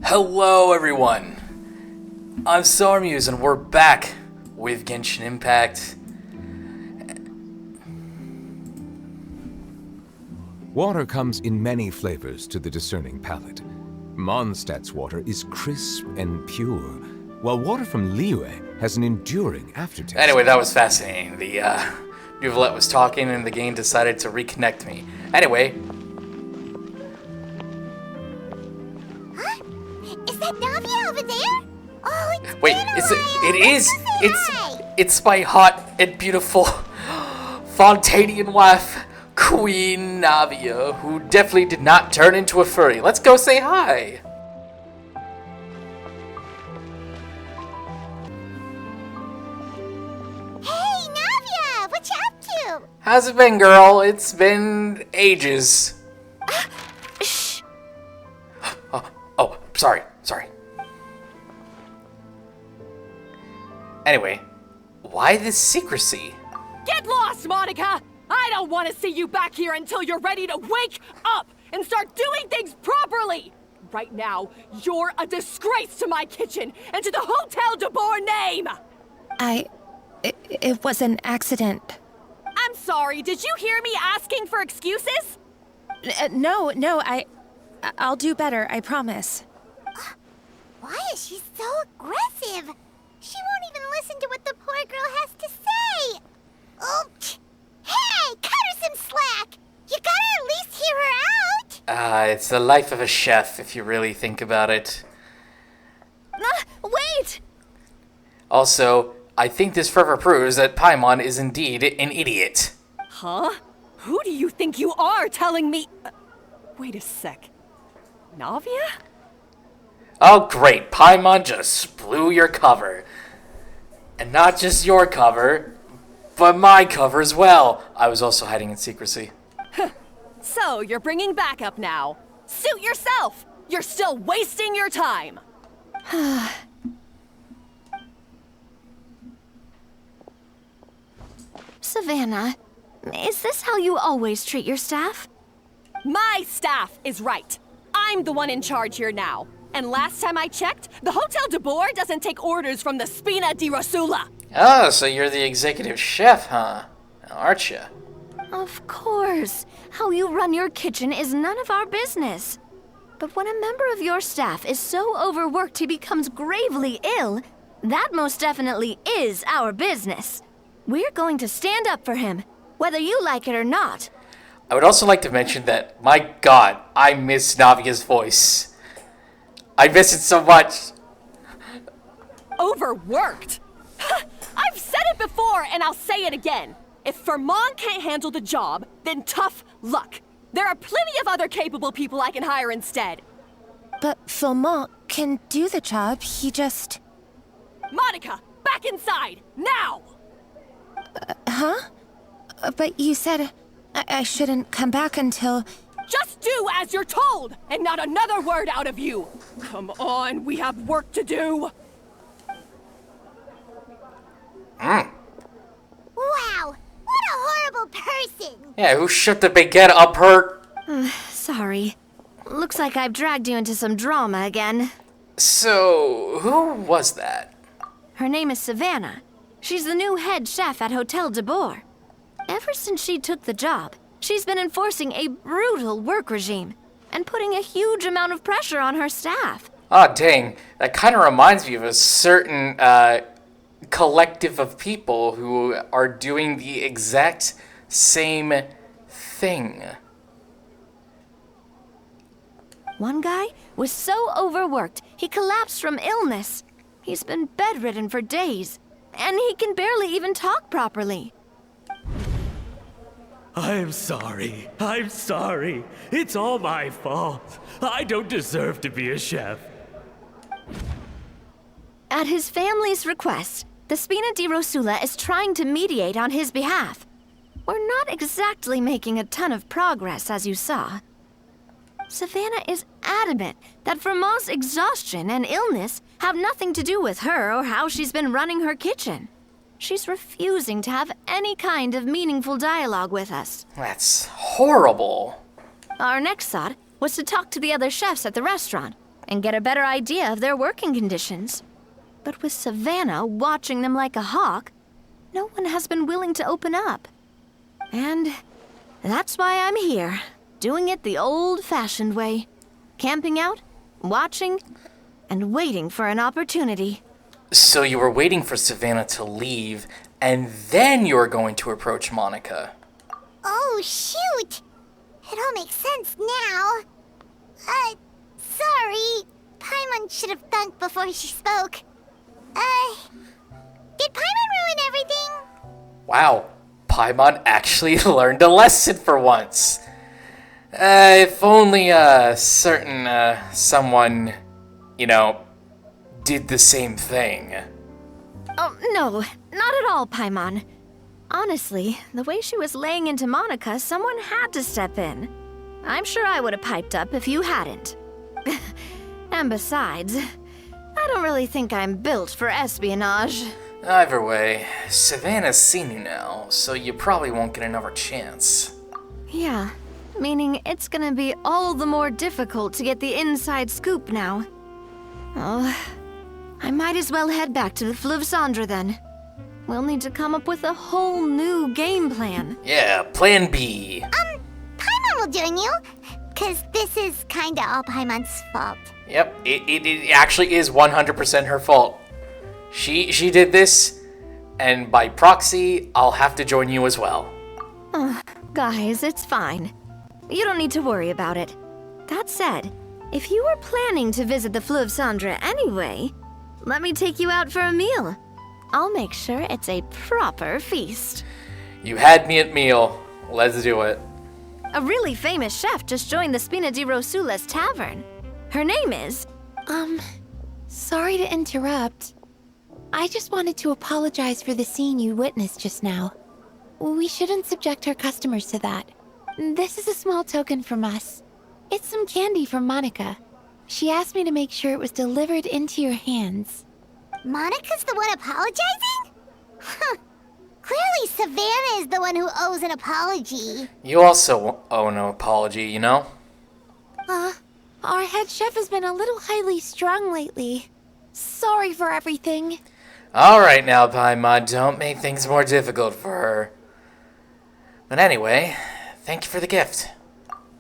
Hello everyone, I'm Sarmuse and we're back with Genshin Impact. Water comes in many flavors to the discerning palate. Mondstadt's water is crisp and pure, while water from Liyue has an enduring aftertaste. Anyway, that was fascinating. The Nuvolette was talking and the game decided to reconnect me. Anyway. Huh? Is that Navia over there? Oh, it's Wait, it's my hot and beautiful Fontanian wife, Queen Navia, who definitely did not turn into a furry. Let's go say hi. Hey, Navia, what you up to? How's it been, girl? It's been ages. Shh. Oh, sorry. Anyway, why this secrecy? Get lost, Monica! I don't want to see you back here until you're ready to wake up and start doing things properly! Right now, you're a disgrace to my kitchen and to the Hotel de Boer name! It was an accident. I'm sorry, did you hear me asking for excuses? No, I'll do better, I promise. Why is she so aggressive? She won't even listen to what the poor girl has to say. Oh, hey, cut her some slack. You gotta at least hear her out. It's the life of a chef, if you really think about it. Wait! Also, I think this further proves that Paimon is indeed an idiot. Huh? Who do you think you are telling me? Wait a sec. Navia? Oh great, Paimon just blew your cover. And not just your cover, but my cover as well. I was also hiding in secrecy. So, you're bringing backup now. Suit yourself! You're still wasting your time! Savannah, is this how you always treat your staff? My staff is right. I'm the one in charge here now. And last time I checked, the Hotel de Boer doesn't take orders from the Spina di Rosula. Oh, so you're the executive chef, huh? Aren't you? Of course. How you run your kitchen is none of our business. But when a member of your staff is so overworked he becomes gravely ill, that most definitely is our business. We're going to stand up for him, whether you like it or not. I would also like to mention that, my god, I miss Navia's voice. I miss it so much. Overworked? I've said it before and I'll say it again. If Fermon can't handle the job, then tough luck. There are plenty of other capable people I can hire instead. But Philmont can do the job, he just... Monica, back inside, now! But you said I shouldn't come back until... Just do as you're told, and not another word out of you. Come on, we have work to do. Wow, what a horrible person. Yeah, who shut the baguette up her? Sorry. Looks like I've dragged you into some drama again. So, who was that? Her name is Savannah. She's the new head chef at Hotel de Boer. Ever since she took the job, she's been enforcing a brutal work regime and putting a huge amount of pressure on her staff. Ah, dang. That kind of reminds me of a certain, collective of people who are doing the exact same thing. One guy was so overworked, he collapsed from illness. He's been bedridden for days, and he can barely even talk properly. I'm sorry. It's all my fault. I don't deserve to be a chef. At his family's request, the Spina di Rosula is trying to mediate on his behalf. We're not exactly making a ton of progress, as you saw. Savannah is adamant that Vermont's exhaustion and illness have nothing to do with her or how she's been running her kitchen. She's refusing to have any kind of meaningful dialogue with us. That's horrible. Our next thought was to talk to the other chefs at the restaurant and get a better idea of their working conditions. But with Savannah watching them like a hawk, no one has been willing to open up. And that's why I'm here, doing it the old-fashioned way. Camping out, watching, and waiting for an opportunity. So you were waiting for Savannah to leave, and then you were going to approach Monica. Oh, shoot! It all makes sense now. Sorry. Paimon should have thunked before she spoke. Did Paimon ruin everything? Wow, Paimon actually learned a lesson for once. If only someone, did the same thing. Oh, no, not at all, Paimon. Honestly, the way she was laying into Monica, someone had to step in. I'm sure I would have piped up if you hadn't. And besides, I don't really think I'm built for espionage. Either way, Savannah's seen you now, so you probably won't get another chance. Yeah, meaning it's gonna be all the more difficult to get the inside scoop now. Oh, I might as well head back to the Fleuve Cendre then. We'll need to come up with a whole new game plan. Yeah, plan B. Paimon will join you, because this is kinda all Paimon's fault. Yep, it actually is 100% her fault. She did this, and by proxy, I'll have to join you as well. Guys, it's fine. You don't need to worry about it. That said, if you were planning to visit the Fleuve Cendre anyway, let me take you out for a meal. I'll make sure it's a proper feast. You had me at meal. Let's do it. A really famous chef just joined the Spina di Rosula's tavern. Her name is... Sorry to interrupt. I just wanted to apologize for the scene you witnessed just now. We shouldn't subject our customers to that. This is a small token from us. It's some candy from Monica. She asked me to make sure it was delivered into your hands. Monica's the one apologizing? Huh. Clearly Savannah is the one who owes an apology. You also owe no apology, you know? Our head chef has been a little highly strung lately. Sorry for everything. Alright now, Paimon, don't make things more difficult for her. But anyway, thank you for the gift.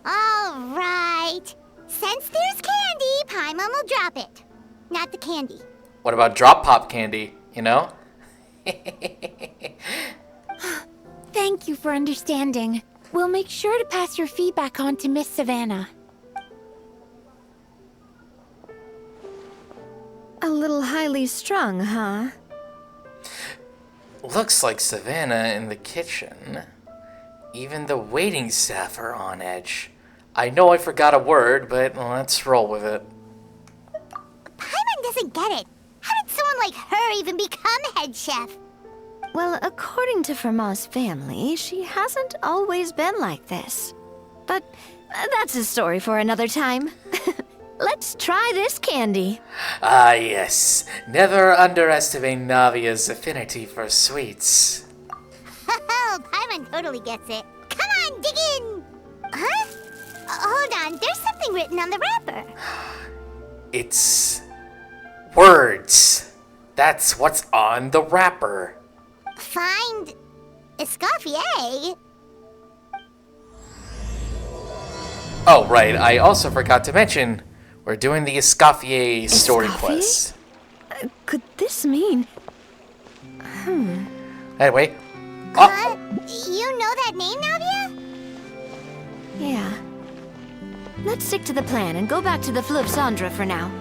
Alright. Since there's candy, Paimon will drop it. Not the candy. What about drop pop candy, you know? Thank you for understanding. We'll make sure to pass your feedback on to Miss Savannah. a little highly strung, huh? Looks like Savannah in the kitchen. Even the waiting staff are on edge. I know I forgot a word, but let's roll with it. Paimon doesn't get it. How did someone like her even become head chef? Well, according to Fermat's family, she hasn't always been like this. But that's a story for another time. Let's try this candy. Ah, yes. Never underestimate Navia's affinity for sweets. Oh, Paimon totally gets it. Come on, dig in! Huh? Hold on, there's something written on the wrapper. It's words. That's what's on the wrapper. Find Escoffier? Oh, right. I also forgot to mention, we're doing the Escoffier story Escoffier? quest. Could this mean... Anyway. You know that name, Navia? Yeah. Let's stick to the plan and go back to the Fleuve Cendre for now.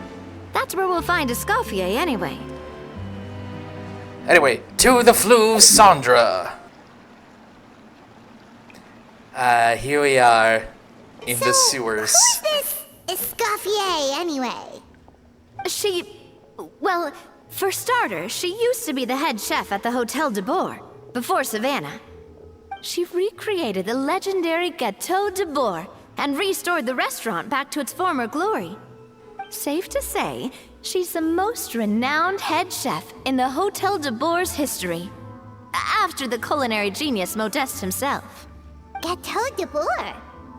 That's where we'll find Escoffier anyway. Anyway, to the Fleuve Cendre. Here we are in the sewers. Who's this Escoffier, anyway? Well, for starters, she used to be the head chef at the Hotel de Bourg, before Savannah. She recreated the legendary Gâteau de Bourg and restored the restaurant back to its former glory. Safe to say, she's the most renowned head chef in the Hotel de Bourg's history, after the culinary genius Modeste himself. Gâteau de Bourg?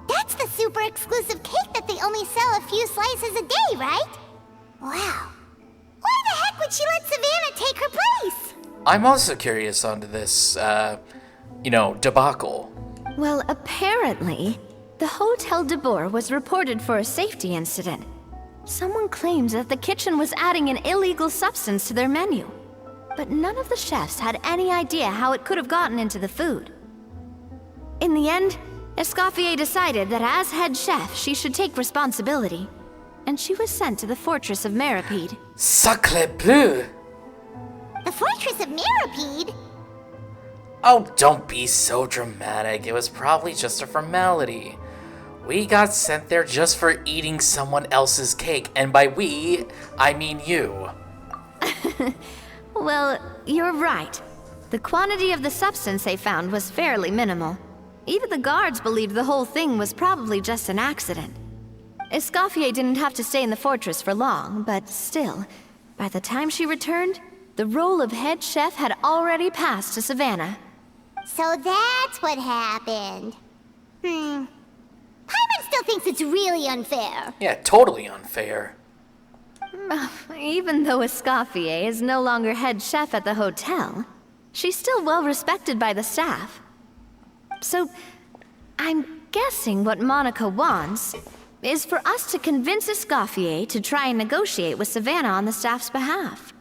That's the super exclusive cake that they only sell a few slices a day, right? Wow. Why the heck would she let Savannah take her place? I'm also curious onto this, debacle. Well, apparently, the Hotel de Boer was reported for a safety incident. Someone claimed that the kitchen was adding an illegal substance to their menu. But none of the chefs had any idea how it could have gotten into the food. In the end, Escoffier decided that as head chef, she should take responsibility. And she was sent to the fortress of Meripede. Sacre bleu! The Fortress of Meripede? Oh, don't be so dramatic. It was probably just a formality. We got sent there just for eating someone else's cake, and by we, I mean you. Well, you're right. The quantity of the substance they found was fairly minimal. Even the guards believed the whole thing was probably just an accident. Escoffier didn't have to stay in the fortress for long, but still, by the time she returned, the role of head chef had already passed to Savannah. So that's what happened. Paimon still thinks it's really unfair. Yeah, totally unfair. Even though Escoffier is no longer head chef at the hotel, she's still well respected by the staff. So, I'm guessing what Monica wants is for us to convince Escoffier to try and negotiate with Savannah on the staff's behalf.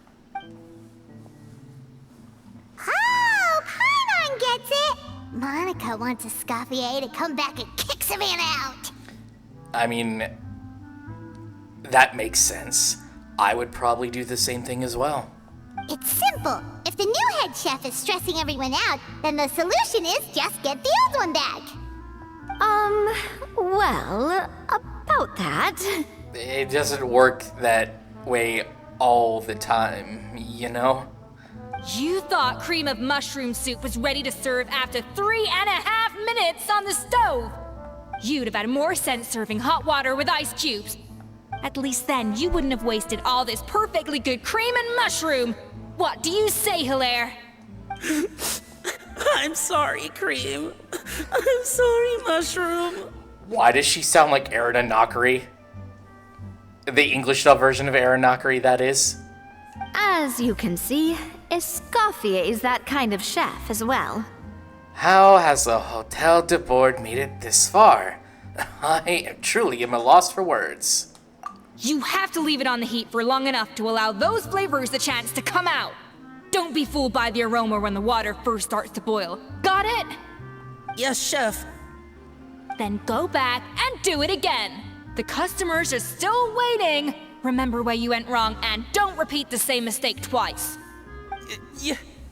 Oh, Paimon gets it! Monica wants Escoffier to come back and kick Savannah out. I mean, that makes sense. I would probably do the same thing as well. It's simple. If the new head chef is stressing everyone out, then the solution is just get the old one back. Well, about that. It doesn't work that way all the time, you know? You thought cream of mushroom soup was ready to serve after 3.5 minutes on the stove. You'd have had more sense serving hot water with ice cubes. At least then you wouldn't have wasted all this perfectly good cream and mushroom. What do you say, Hilaire? I'm sorry, Cream. I'm sorry, Mushroom. Why does she sound like Erina Nakari? The English dub version of Erina Nakari, that is. As you can see, Escoffier is that kind of chef as well. How has the Hotel de Boer made it this far? I am truly at a loss for words. You have to leave it on the heat for long enough to allow those flavors the chance to come out. Don't be fooled by the aroma when the water first starts to boil. Got it? Yes, Chef. Then go back and do it again. The customers are still waiting. Remember where you went wrong and don't repeat the same mistake twice.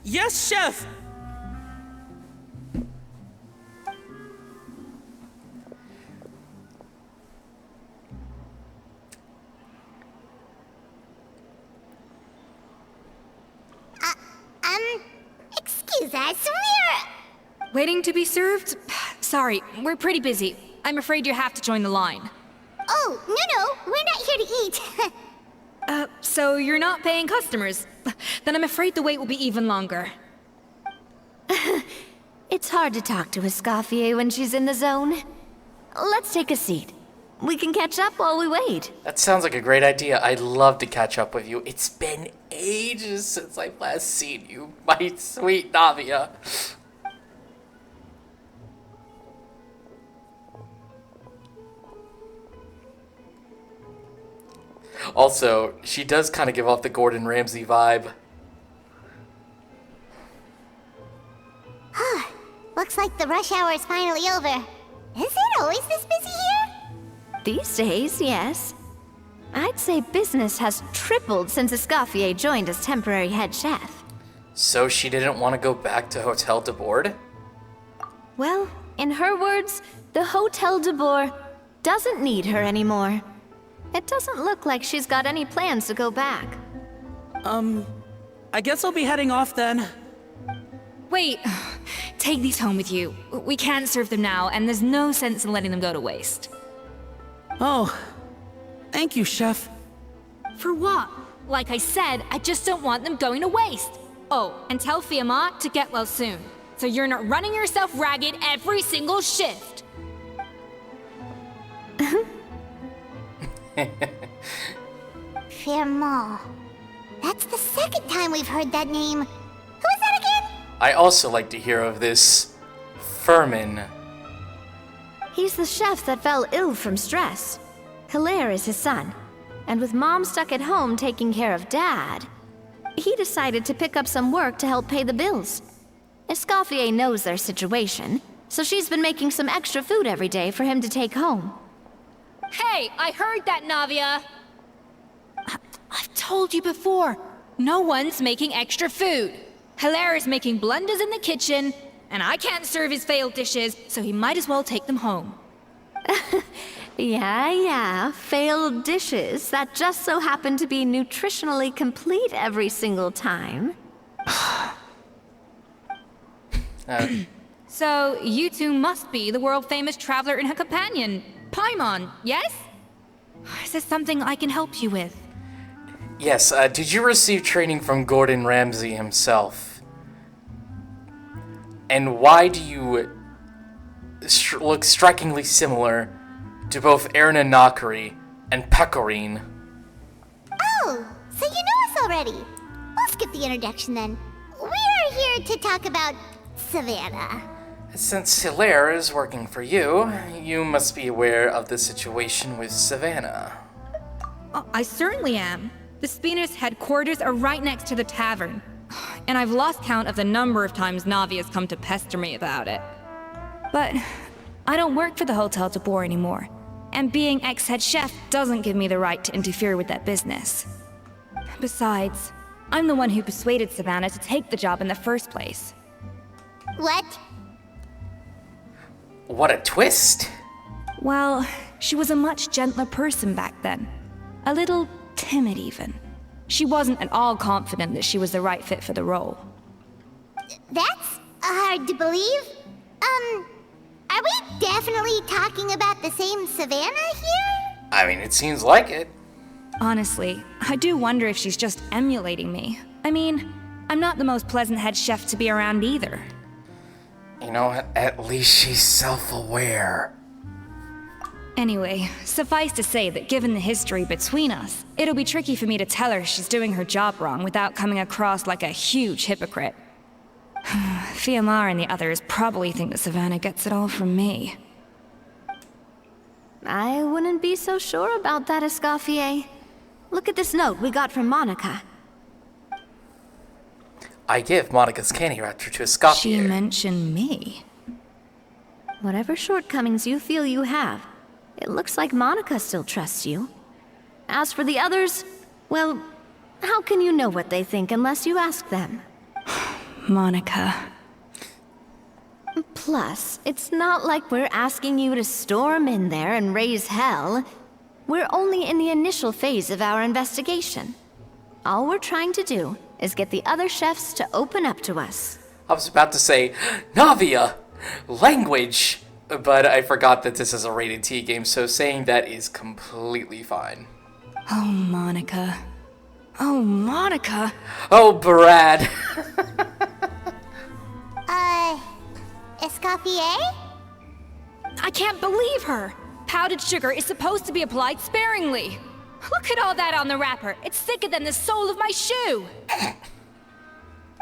Yes, Chef. Excuse us, Waiting to be served? Sorry, we're pretty busy. I'm afraid you have to join the line. Oh, no, we're not here to eat. So you're not paying customers? Then I'm afraid the wait will be even longer. It's hard to talk to Escoffier when she's in the zone. Let's take a seat. We can catch up while we wait. That sounds like a great idea. I'd love to catch up with you. It's been ages since I've last seen you, my sweet Navia. Also, she does kind of give off the Gordon Ramsay vibe. Looks like the rush hour is finally over. Is it always this busy here? These days, yes. I'd say business has tripled since Escoffier joined as temporary head chef. So she didn't want to go back to Hotel de Boer? Well, in her words, the Hotel de Boer doesn't need her anymore. It doesn't look like she's got any plans to go back. I guess I'll be heading off then. Wait, take these home with you. We can't serve them now, and there's no sense in letting them go to waste. Oh, thank you, Chef. For what? Like I said, I just don't want them going to waste. Oh, and tell Fiamma to get well soon, so you're not running yourself ragged every single shift. Firmo. That's the second time we've heard that name. Who is that again? I also like to hear of this Furman. He's the chef that fell ill from stress. Hilaire is his son. And with Mom stuck at home taking care of Dad, he decided to pick up some work to help pay the bills. Escoffier knows their situation, so she's been making some extra food every day for him to take home. Hey, I heard that, Navia! I've told you before. No one's making extra food. Hilaire is making blunders in the kitchen, and I can't serve his failed dishes, so he might as well take them home. Yeah, failed dishes that just so happen to be nutritionally complete every single time. So, you two must be the world-famous traveler and her companion, Paimon, yes? Is this something I can help you with? Yes, did you receive training from Gordon Ramsey himself? And why do you look strikingly similar to both Erna Nakari and Pecorine? Oh, so you know us already. We'll skip the introduction then. We're here to talk about Savannah. Since Hilaire is working for you, you must be aware of the situation with Savannah. I certainly am. The Spina's headquarters are right next to the tavern. And I've lost count of the number of times Navi has come to pester me about it. But I don't work for the Hotel de Boer anymore. And being ex-head chef doesn't give me the right to interfere with that business. Besides, I'm the one who persuaded Savannah to take the job in the first place. What? What a twist! Well, she was a much gentler person back then. A little timid even. She wasn't at all confident that she was the right fit for the role. That's hard to believe. Are we definitely talking about the same Savannah here? I mean, it seems like it. Honestly, I do wonder if she's just emulating me. I mean, I'm not the most pleasant head chef to be around either. You know, at least she's self-aware. Anyway, suffice to say that given the history between us, it'll be tricky for me to tell her she's doing her job wrong without coming across like a huge hypocrite. Fiamar and the others probably think that Savannah gets it all from me. I wouldn't be so sure about that, Escoffier. Look at this note we got from Monica. I give Monica's candy wrapper to Escoffier. She mentioned me. Whatever shortcomings you feel you have, it looks like Monica still trusts you. As for the others, well, how can you know what they think unless you ask them? Monica. Plus, it's not like we're asking you to storm in there and raise hell. We're only in the initial phase of our investigation. All we're trying to do is get the other chefs to open up to us. I was about to say, Navia! Language! But I forgot that this is a rated T game, so saying that is completely fine. Oh, Monica. Oh, Monica! Oh, Brad! Escoffier? I can't believe her! Powdered sugar is supposed to be applied sparingly. Look at all that on the wrapper. It's thicker than the sole of my shoe.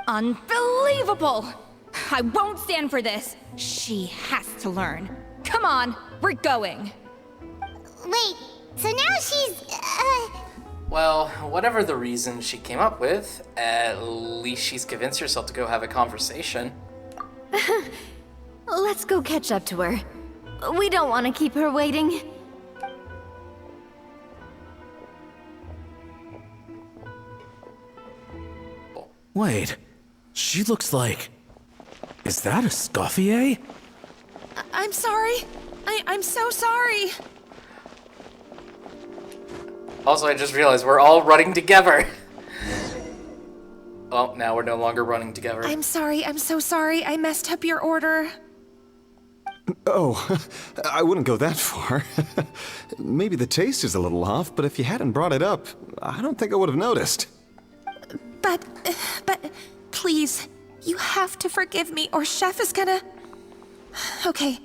Unbelievable! I won't stand for this. She has to learn. Come on, we're going. Wait, so now she's, Well, whatever the reason she came up with, at least she's convinced herself to go have a conversation. Let's go catch up to her. We don't want to keep her waiting. Wait, she looks like... Is that Escoffier? I'm sorry. I'm so sorry. Also, I just realized we're all running together. Well, now we're no longer running together. I'm sorry. I'm so sorry. I messed up your order. Oh, I wouldn't go that far. Maybe the taste is a little off, but if you hadn't brought it up, I don't think I would have noticed. But, please, you have to forgive me or Chef is gonna... Okay,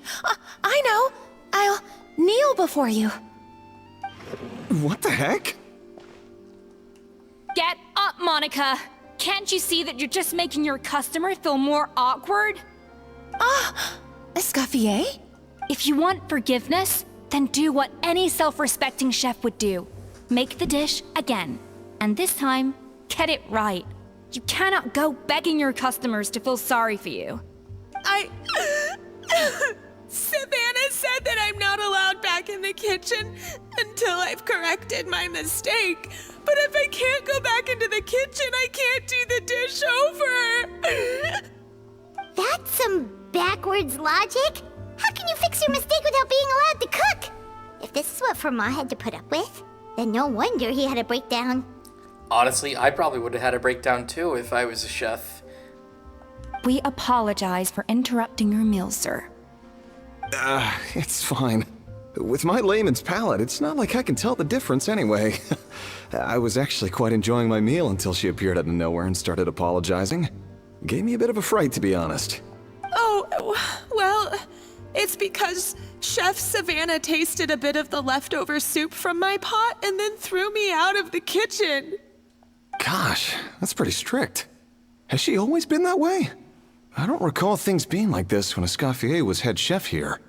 I know. I'll kneel before you. What the heck? Get up, Monica! Can't you see that you're just making your customer feel more awkward? Escoffier? If you want forgiveness, then do what any self-respecting chef would do. Make the dish again. And this time, get it right. You cannot go begging your customers to feel sorry for you. Savannah said that I'm not allowed back in the kitchen until I've corrected my mistake. But if I can't go back into the kitchen, I can't do the dish over. That's some backwards logic. How can you fix your mistake without being allowed to cook? If this is what Fermat had to put up with, then no wonder he had a breakdown. Honestly, I probably would have had a breakdown too if I was a chef. We apologize for interrupting your meal, sir. It's fine. With my layman's palate, it's not like I can tell the difference anyway. I was actually quite enjoying my meal until she appeared out of nowhere and started apologizing. Gave me a bit of a fright, to be honest. Oh, well, it's because Chef Savannah tasted a bit of the leftover soup from my pot and then threw me out of the kitchen. Gosh, that's pretty strict. Has she always been that way? I don't recall things being like this when Escoffier was head chef here.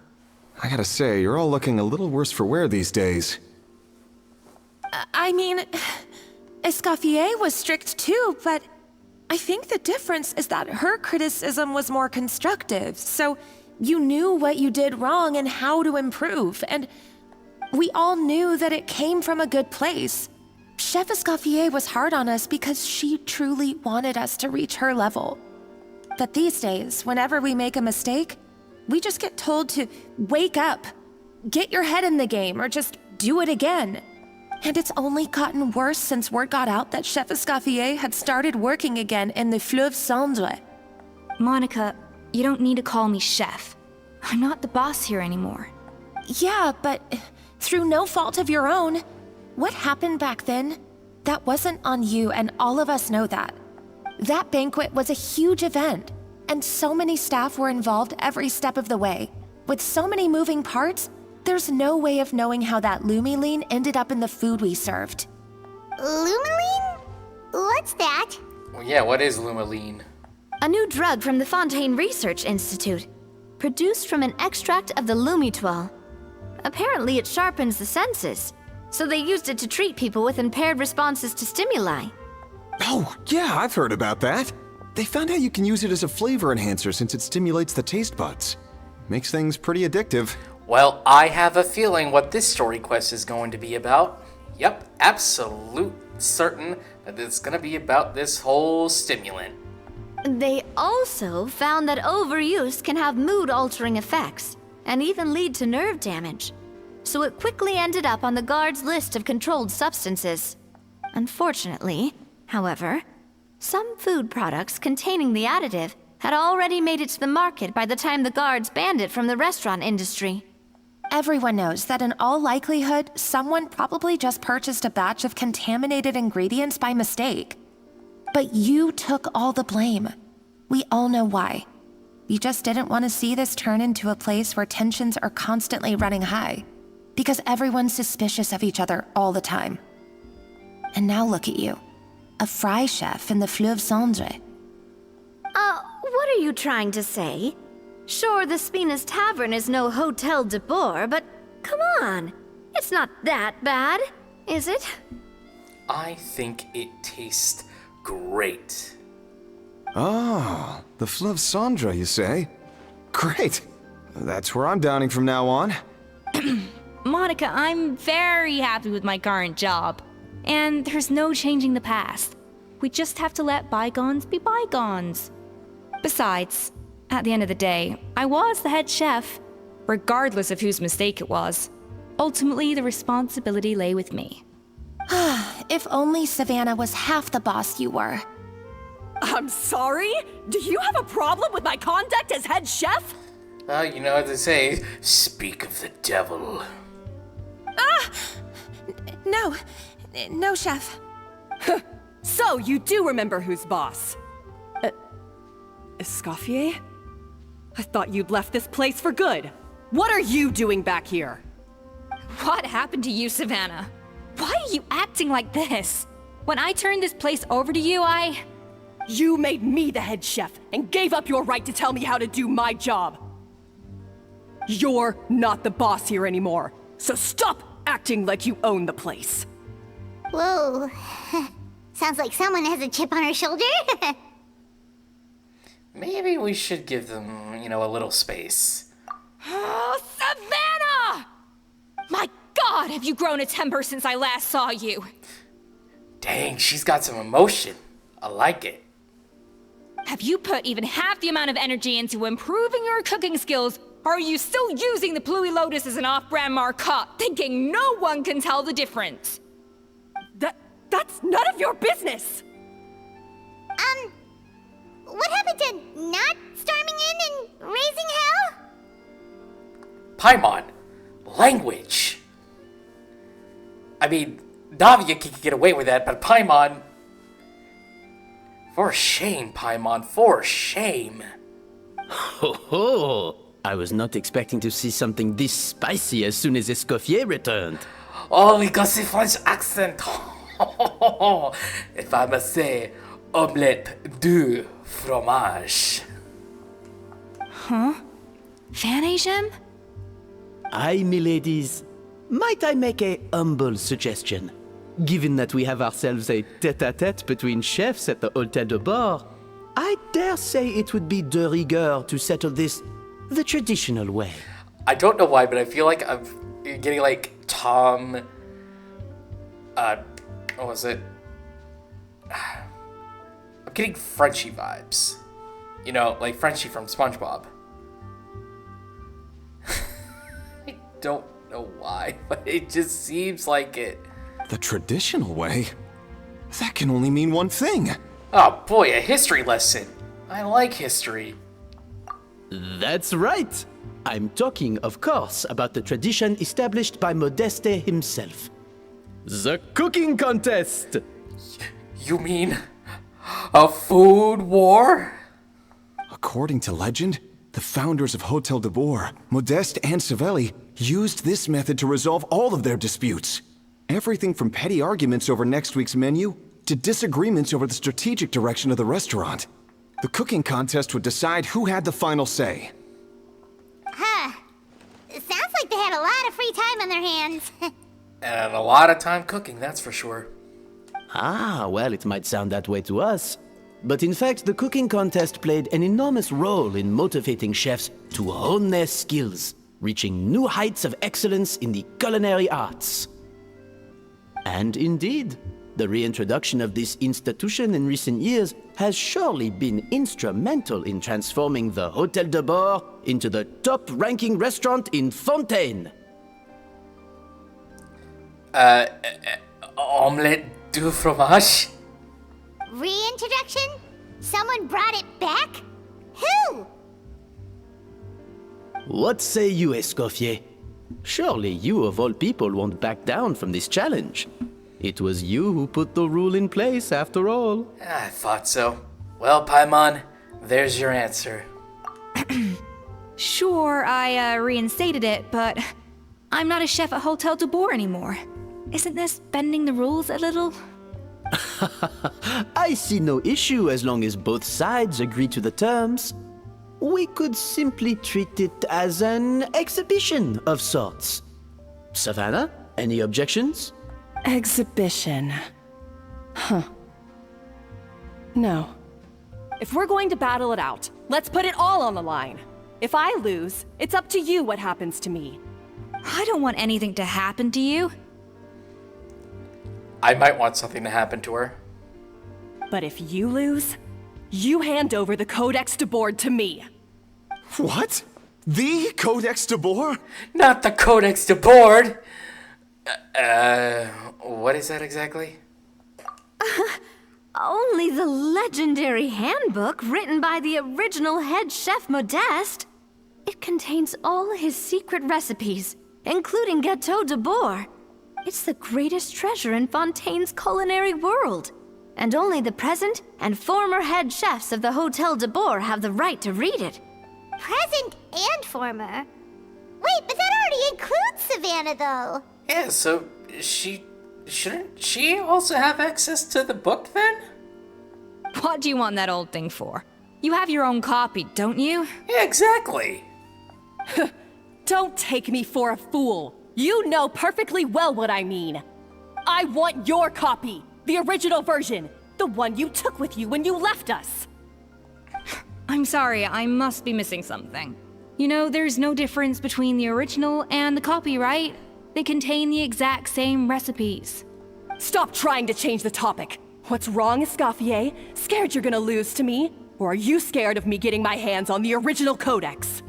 I gotta say, you're all looking a little worse for wear these days. I mean, Escoffier was strict too, but I think the difference is that her criticism was more constructive, so you knew what you did wrong and how to improve, and we all knew that it came from a good place. Chef Escoffier was hard on us because she truly wanted us to reach her level. But these days, whenever we make a mistake, we just get told to wake up, get your head in the game, or just do it again. And it's only gotten worse since word got out that Chef Escoffier had started working again in the Fleuve Cendre. Monica, you don't need to call me chef. I'm not the boss here anymore. Yeah, but through no fault of your own. What happened back then? That wasn't on you, and all of us know that. That banquet was a huge event, and so many staff were involved every step of the way. With so many moving parts, there's no way of knowing how that lumiline ended up in the food we served. Lumiline? What's that? Well, yeah, what is Lumiline? A new drug from the Fontaine Research Institute, produced from an extract of the lumitoile. Apparently it sharpens the senses, so they used it to treat people with impaired responses to stimuli. Oh, yeah, I've heard about that. They found out you can use it as a flavor enhancer since it stimulates the taste buds. Makes things pretty addictive. Well, I have a feeling what this story quest is going to be about. Yep, absolute certain that it's going to be about this whole stimulant. They also found that overuse can have mood-altering effects, and even lead to nerve damage. So it quickly ended up on the guard's list of controlled substances. Unfortunately, however, some food products containing the additive had already made it to the market by the time the guards banned it from the restaurant industry. Everyone knows that in all likelihood, someone probably just purchased a batch of contaminated ingredients by mistake. But you took all the blame. We all know why. You just didn't want to see this turn into a place where tensions are constantly running high, because everyone's suspicious of each other all the time. And now look at you, a fry chef in the Fleuve Cendre. What are you trying to say? Sure, the Spina's Tavern is no Hotel de Boer, but come on. It's not that bad, is it? I think it tastes great. Oh, the Fleuve Cendre, you say? Great. That's where I'm downing from now on. Monica, I'm very happy with my current job. And there's no changing the past. We just have to let bygones be bygones. Besides, at the end of the day, I was the head chef, regardless of whose mistake it was. Ultimately, the responsibility lay with me. If only Savannah was half the boss you were. I'm sorry? Do you have a problem with my conduct as head chef? You know what they say, speak of the devil. No, chef. So, you do remember who's boss? Escoffier? I thought you'd left this place for good. What are you doing back here? What happened to you, Savannah? Why are you acting like this? When I turned this place over to you, You made me the head chef and gave up your right to tell me how to do my job. You're not the boss here anymore, so stop acting like you own the place. Whoa. Sounds like someone has a chip on her shoulder. Maybe we should give them, a little space. Oh, Savannah! My God, have you grown a temper since I last saw you? Dang, she's got some emotion. I like it. Have you put even half the amount of energy into improving your cooking skills, or are you still using the Pluie Lotus as an off-brand marcotte, thinking no one can tell the difference? That's none of your business! What happened to not storming in and raising hell? Paimon, language. I mean, Navia can get away with that, but Paimon... For shame, Paimon, for shame. Ho ho! I was not expecting to see something this spicy as soon as Escoffier returned. Oh, we got the French accent. If I must say, omelette du fromage. Huh? Van-Agem? Aye, miladies. Might I make a humble suggestion? Given that we have ourselves a tête-à-tête between chefs at the Hôtel de Bord, I dare say it would be de rigueur to settle this the traditional way. I don't know why, but I feel like I'm getting like Tom... what was it? I'm getting Frenchie vibes. Like Frenchie from SpongeBob. I don't know why, but it just seems like it. The traditional way? That can only mean one thing. Oh boy, a history lesson. I like history. That's right. I'm talking, of course, about the tradition established by Modeste himself. The cooking contest! You mean a food war? According to legend, the founders of Hotel de Boer, Modeste and Savelli, used this method to resolve all of their disputes. Everything from petty arguments over next week's menu to disagreements over the strategic direction of the restaurant. The cooking contest would decide who had the final say. Huh. It sounds like they had a lot of free time on their hands. And a lot of time cooking, that's for sure. Ah, well, it might sound that way to us. But in fact, the cooking contest played an enormous role in motivating chefs to hone their skills, reaching new heights of excellence in the culinary arts. And indeed, the reintroduction of this institution in recent years has surely been instrumental in transforming the Hôtel de Bord into the top-ranking restaurant in Fontaine. Omelette du fromage? Reintroduction? Someone brought it back? Who? What say you, Escoffier? Surely you of all people won't back down from this challenge. It was you who put the rule in place, after all. I thought so. Well, Paimon, there's your answer. Sure, I reinstated it, but I'm not a chef at Hotel de Boer anymore. Isn't this bending the rules a little? I see no issue as long as both sides agree to the terms. We could simply treat it as an exhibition of sorts. Savannah, any objections? Exhibition. Huh. No. If we're going to battle it out, let's put it all on the line. If I lose, it's up to you what happens to me. I don't want anything to happen to you. I might want something to happen to her. But if you lose, you hand over the Codex de Board to me. What? The Codex de Boer? Not the Codex de Board! What is that exactly? Only the legendary handbook written by the original head chef Modeste. It contains all his secret recipes, including Gâteau de Boer. It's the greatest treasure in Fontaine's culinary world. And only the present and former head chefs of the Hotel de Boer have the right to read it. Present and former? Wait, but that already includes Savannah, though. Yeah, so she shouldn't she also have access to the book then? What do you want that old thing for? You have your own copy, don't you? Yeah, exactly. Don't take me for a fool. You know perfectly well what I mean. I want your copy, the original version, the one you took with you when you left us. I'm sorry, I must be missing something. You know, there's no difference between the original and the copy, right? They contain the exact same recipes. Stop trying to change the topic. What's wrong, Escoffier? Scared you're gonna lose to me? Or are you scared of me getting my hands on the original codex?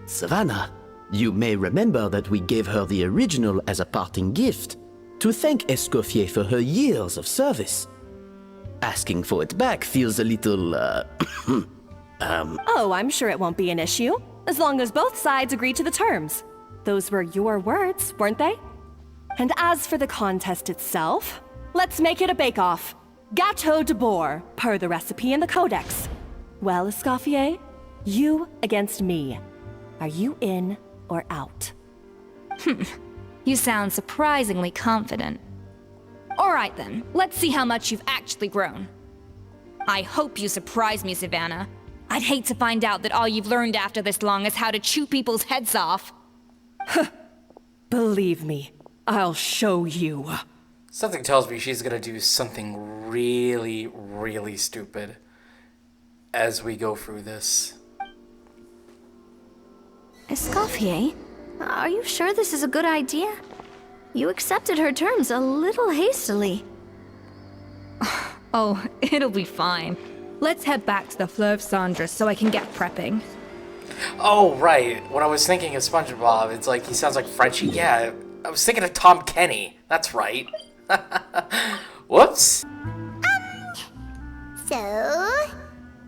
Savannah, you may remember that we gave her the original as a parting gift to thank Escoffier for her years of service. Asking for it back feels a little, Oh, I'm sure it won't be an issue, as long as both sides agree to the terms. Those were your words, weren't they? And as for the contest itself, let's make it a bake-off. Gâteau de Bourg, per the recipe in the codex. Well, Escoffier, you against me. Are you in or out? You sound surprisingly confident. Alright then, let's see how much you've actually grown. I hope you surprise me, Savannah. I'd hate to find out that all you've learned after this long is how to chew people's heads off. Believe me, I'll show you. Something tells me she's gonna do something really, really stupid as we go through this. Escoffier, are you sure this is a good idea? You accepted her terms a little hastily. Oh, it'll be fine. Let's head back to the Fleuve Cendre so I can get prepping. Oh, right. When I was thinking of SpongeBob, it's like he sounds like Frenchie. Yeah, I was thinking of Tom Kenny. That's right. Whoops. So,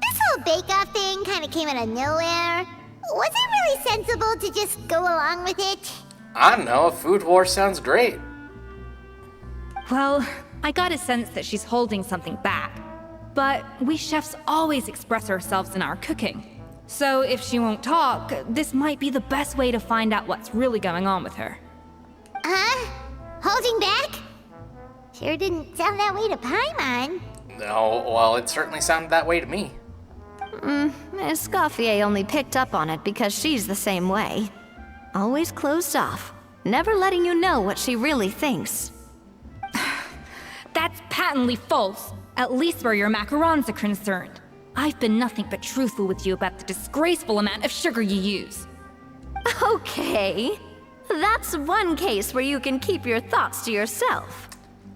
this whole bake-off thing kind of came out of nowhere. Was it really sensible to just go along with it? I don't know. A food war sounds great. Well, I got a sense that she's holding something back. But we chefs always express ourselves in our cooking. So if she won't talk, this might be the best way to find out what's really going on with her. Huh? Holding back? Sure didn't sound that way to Paimon. No, well, it certainly sounded that way to me. Escoffier only picked up on it because she's the same way. Always closed off, never letting you know what she really thinks. That's patently false, at least where your macarons are concerned. I've been nothing but truthful with you about the disgraceful amount of sugar you use. Okay, that's one case where you can keep your thoughts to yourself.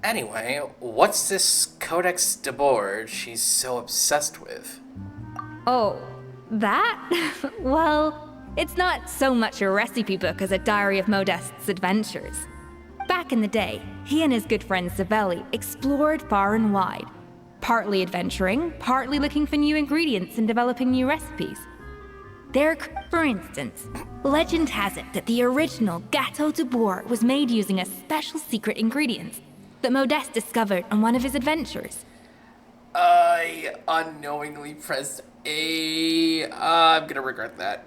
Anyway, what's this Codex de Bourg she's so obsessed with? Oh, that? Well, it's not so much a recipe book as a diary of Modeste's adventures. Back in the day, he and his good friend Savelli explored far and wide, partly adventuring, partly looking for new ingredients and developing new recipes. For instance, legend has it that the original Gâteau de Bourg was made using a special secret ingredient that Modeste discovered on one of his adventures. I unknowingly pressed A. I'm gonna regret that.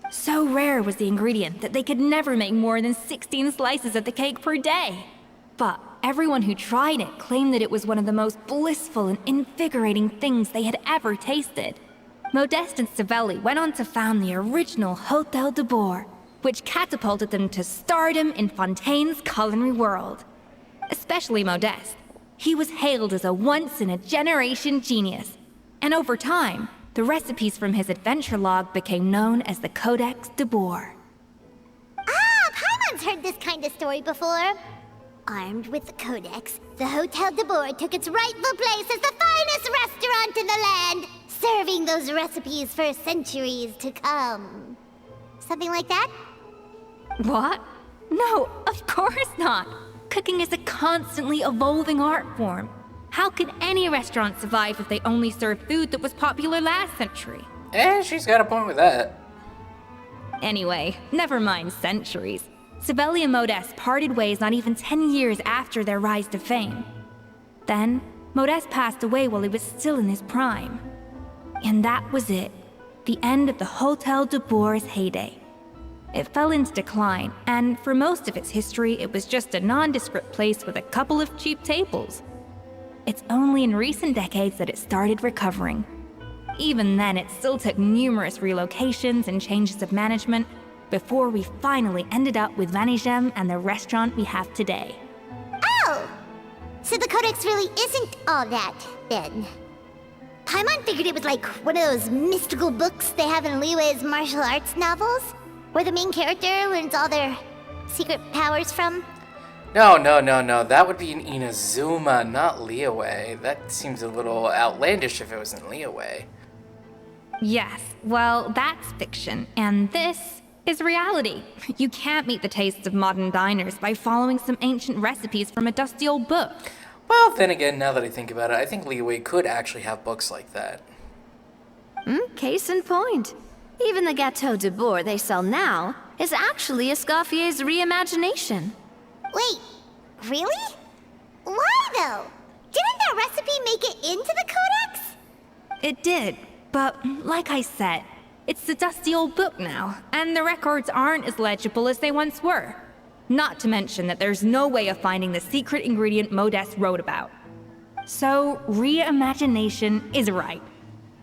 So rare was the ingredient that they could never make more than 16 slices of the cake per day. But everyone who tried it claimed that it was one of the most blissful and invigorating things they had ever tasted. Modeste and Savelli went on to found the original Hôtel de Bourg, which catapulted them to stardom in Fontaine's culinary world. Especially Modeste. He was hailed as a once-in-a-generation genius. And over time, the recipes from his adventure log became known as the Codex de Bourg. Ah, Paimon's heard this kind of story before. Armed with the Codex, the Hôtel de Bourg took its rightful place as the finest restaurant in the land, serving those recipes for centuries to come. Something like that? What? No, of course not. Cooking is a constantly evolving art form. How could any restaurant survive if they only served food that was popular last century? She's got a point with that. Anyway, never mind centuries. Savelli and Modeste parted ways not even 10 years after their rise to fame. Then, Modeste passed away while he was still in his prime. And that was it. The end of the Hôtel de Bourg's heyday. It fell into decline, and for most of its history, it was just a nondescript place with a couple of cheap tables. It's only in recent decades that it started recovering. Even then, it still took numerous relocations and changes of management before we finally ended up with Vanigem and the restaurant we have today. Oh! So the Codex really isn't all that, then. Paimon figured it was like one of those mystical books they have in Liyue's martial arts novels, where the main character learns all their secret powers from. No. That would be in Inazuma, not Liyue. That seems a little outlandish if it was in Liyue. Yes, well, that's fiction, and this is reality. You can't meet the tastes of modern diners by following some ancient recipes from a dusty old book. Well, then again, now that I think about it, I think Liyue could actually have books like that. Case in point. Even the Gâteau de Bourg they sell now is actually Escoffier's reimagination. Wait, really? Why though? Didn't that recipe make it into the Codex? It did, but like I said, it's a dusty old book now, and the records aren't as legible as they once were. Not to mention that there's no way of finding the secret ingredient Modeste wrote about. So, reimagination is right.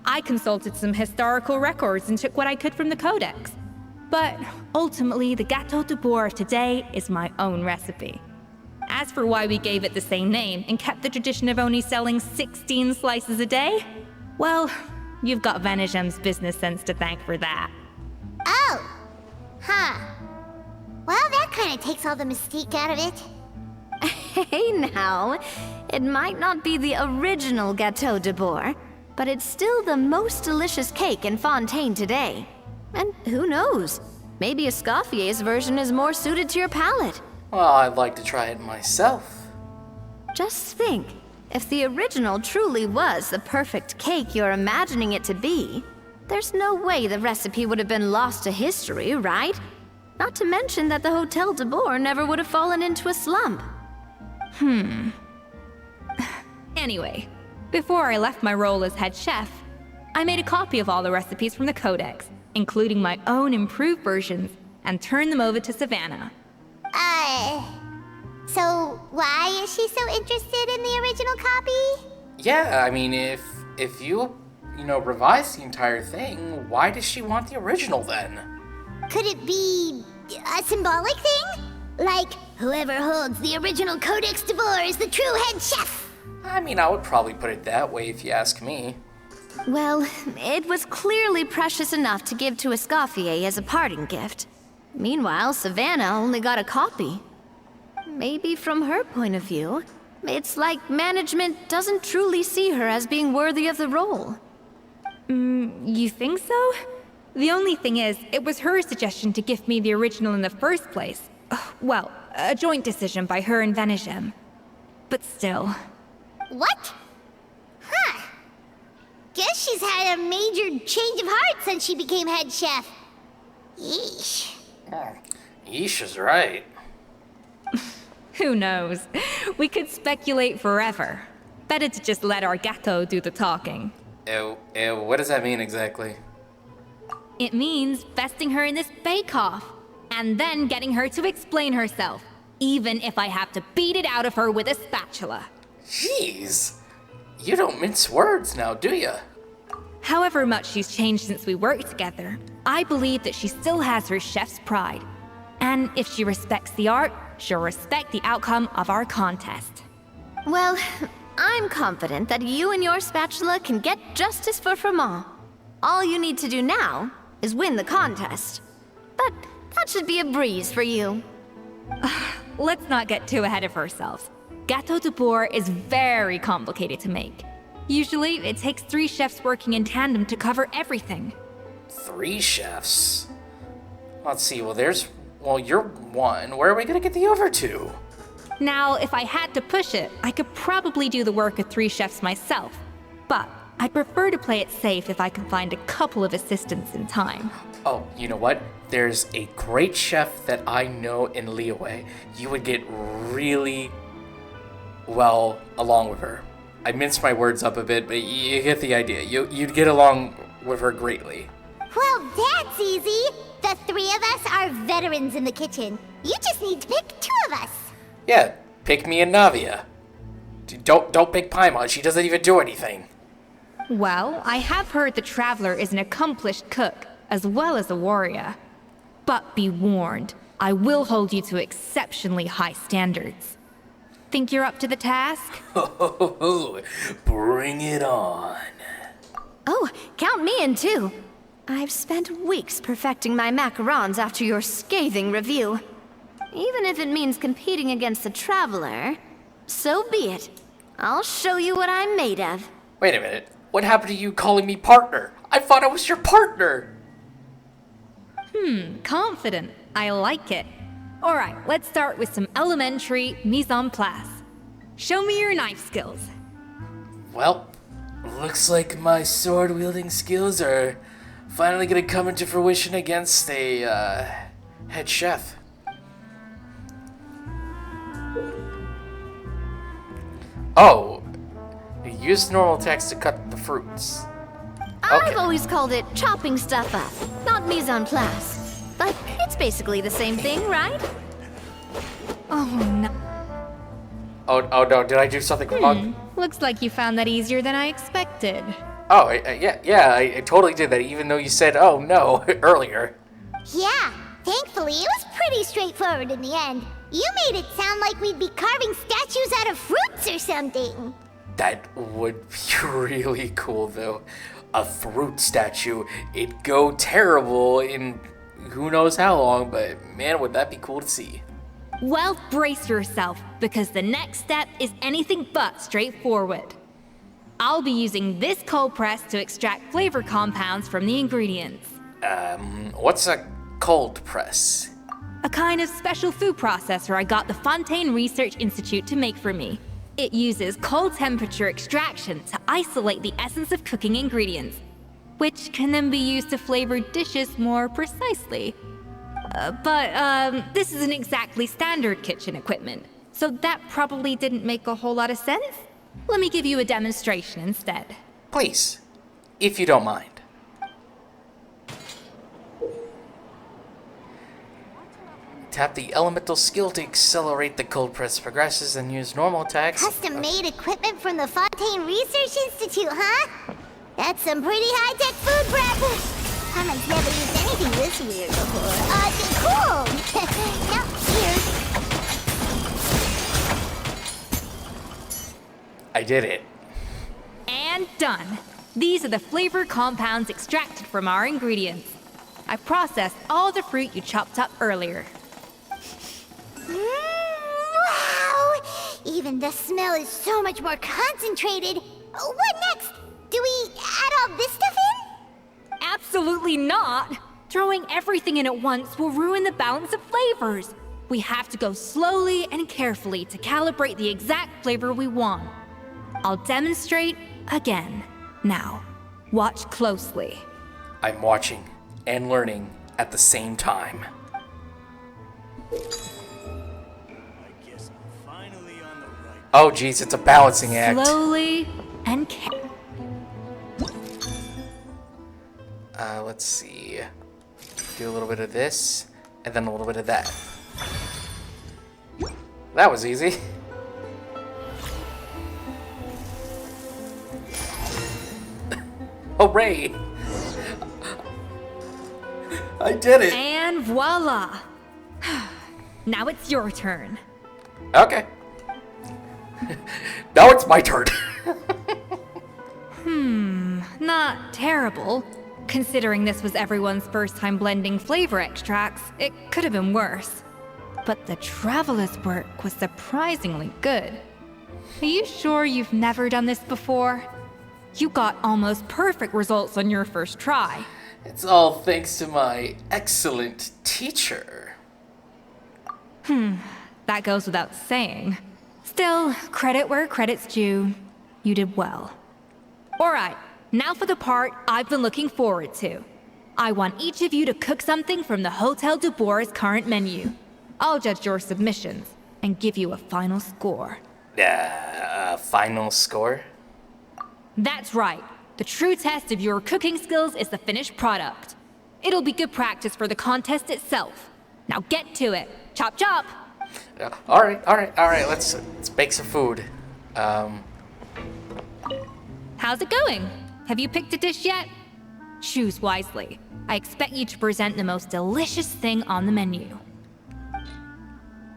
I consulted some historical records and took what I could from the Codex. But ultimately, the Gâteau de Bourg of today is my own recipe. As for why we gave it the same name and kept the tradition of only selling 16 slices a day, well, you've got Vanigem's business sense to thank for that. Oh! Huh. Well, that kind of takes all the mystique out of it. Hey now, it might not be the original Gâteau de Bourg, but it's still the most delicious cake in Fontaine today. And who knows, maybe Escoffier's version is more suited to your palate. Well, I'd like to try it myself. Just think, if the original truly was the perfect cake you're imagining it to be, there's no way the recipe would have been lost to history, right? Not to mention that the Hotel de Bourg never would have fallen into a slump. Anyway, before I left my role as head chef, I made a copy of all the recipes from the Codex, including my own improved versions, and turned them over to Savannah. So why is she so interested in the original copy? Yeah, I mean, if you revise the entire thing, why does she want the original then? Could it be a symbolic thing? Like, whoever holds the original Codex de Bourg is the true head chef? I mean, I would probably put it that way if you ask me. Well, it was clearly precious enough to give to Escoffier as a parting gift. Meanwhile, Savannah only got a copy. Maybe from her point of view, it's like management doesn't truly see her as being worthy of the role. You think so? The only thing is, it was her suggestion to gift me the original in the first place. Well, a joint decision by her and Vanigem. But still. What? Huh. Guess she's had a major change of heart since she became head chef. Yeesh. Yeesh is right. Who knows? We could speculate forever. Better to just let our Gâteau do the talking. What does that mean exactly? It means besting her in this bake-off, and then getting her to explain herself, even if I have to beat it out of her with a spatula. Jeez. You don't mince words now, do you? However much she's changed since we worked together, I believe that she still has her chef's pride. And if she respects the art, she'll respect the outcome of our contest. Well, I'm confident that you and your spatula can get justice for Froment. All you need to do now is win the contest. But that should be a breeze for you. Let's not get too ahead of ourselves. Gâteau de Bourg is very complicated to make. Usually, it takes 3 chefs working in tandem to cover everything. 3 chefs? Let's see, well, you're one. Where are we gonna get the other 2? Now, if I had to push it, I could probably do the work of 3 chefs myself. But I'd prefer to play it safe if I can find a couple of assistants in time. Oh, you know what? There's a great chef that I know in Liyue. You would get really well along with her. I minced my words up a bit, but you get the idea. You'd get along with her greatly. Well, that's easy. The three of us are veterans in the kitchen. You just need to pick two of us. Yeah, pick me and Navia. Don't pick Paimon, she doesn't even do anything. Well, I have heard the Traveler is an accomplished cook, as well as a warrior. But be warned, I will hold you to exceptionally high standards. Think you're up to the task? Bring it on. Oh, count me in too. I've spent weeks perfecting my macarons after your scathing review. Even if it means competing against the Traveler, so be it. I'll show you what I'm made of. Wait a minute. What happened to you calling me partner? I thought I was your partner. Confident. I like it. Alright, let's start with some elementary mise en place. Show me your knife skills. Well, looks like my sword-wielding skills are finally gonna come into fruition against a head chef. Oh, use normal text to cut the fruits. I've always called it chopping stuff up, not mise en place. But it's basically the same thing, right? Oh no. Oh no, did I do something wrong? Looks like you found that easier than I expected. Oh, yeah, I totally did that, even though you said, oh no, earlier. Yeah, thankfully it was pretty straightforward in the end. You made it sound like we'd be carving statues out of fruits or something. That would be really cool, though. A fruit statue. It'd go terrible in who knows how long, but man, would that be cool to see. Well, brace yourself, because the next step is anything but straightforward. I'll be using this cold press to extract flavor compounds from the ingredients. What's a cold press? A kind of special food processor I got the Fontaine Research Institute to make for me. It uses cold temperature extraction to isolate the essence of cooking ingredients, which can then be used to flavor dishes more precisely. But this isn't exactly standard kitchen equipment, so that probably didn't make a whole lot of sense. Let me give you a demonstration instead. Please, if you don't mind. Tap the elemental skill to accelerate the cold press progresses and use normal attacks. Custom-made equipment from the Fontaine Research Institute, huh? That's some pretty high-tech food prep. Harmon's never used anything this weird before. Cool! Now, here. I did it. And done. These are the flavor compounds extracted from our ingredients. I processed all the fruit you chopped up earlier. Wow! Even the smell is so much more concentrated. What next? Do we add all this stuff in? Absolutely not! Throwing everything in at once will ruin the balance of flavors. We have to go slowly and carefully to calibrate the exact flavor we want. I'll demonstrate again. Now, watch closely. I'm watching and learning at the same time. Oh geez, it's a balancing act. Slowly and let's see. Do a little bit of this, and then a little bit of that. That was easy. Hooray! I did it! And voila! Now it's your turn. Okay. Now it's my turn. Not terrible. Considering this was everyone's first time blending flavor extracts, it could have been worse. But the Traveler's work was surprisingly good. Are you sure you've never done this before? You got almost perfect results on your first try. It's all thanks to my excellent teacher. That goes without saying. Still, credit where credit's due. You did well. Alright, now for the part I've been looking forward to. I want each of you to cook something from the Hotel du Bois' current menu. I'll judge your submissions and give you a final score. Final score? That's right. The true test of your cooking skills is the finished product. It'll be good practice for the contest itself. Now get to it. Chop chop! All right. Let's bake some food. How's it going? Have you picked a dish yet? Choose wisely. I expect you to present the most delicious thing on the menu.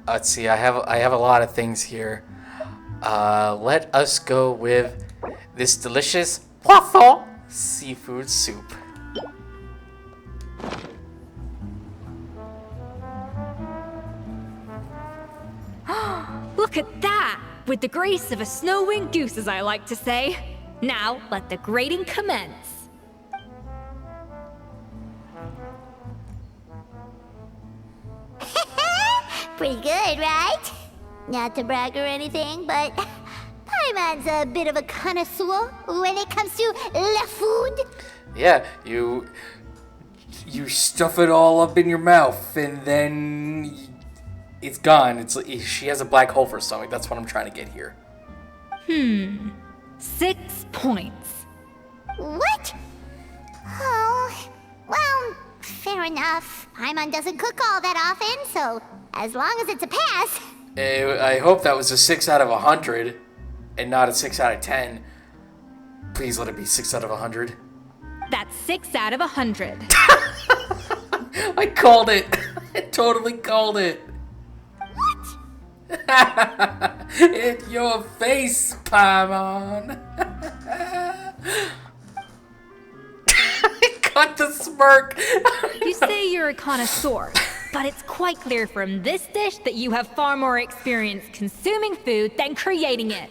Let's see. I have a lot of things here. Let us go with this delicious poisson seafood soup. Look at that! With the grace of a snow-winged goose, as I like to say. Now, let the grating commence. Pretty good, right? Not to brag or anything, but Paimon's a bit of a connoisseur when it comes to la food. Yeah, you stuff it all up in your mouth, and then it's gone. She has a black hole for her stomach. That's what I'm trying to get here. 6 points. What? Oh, well, fair enough. Paimon doesn't cook all that often, so as long as it's a pass. I hope that was a 6 out of 100, and not a 6 out of 10. Please let it be 6 out of 100. That's 6 out of 100. I called it. I totally called it. In your face, Paimon. I got the smirk. You say you're a connoisseur, but it's quite clear from this dish that you have far more experience consuming food than creating it.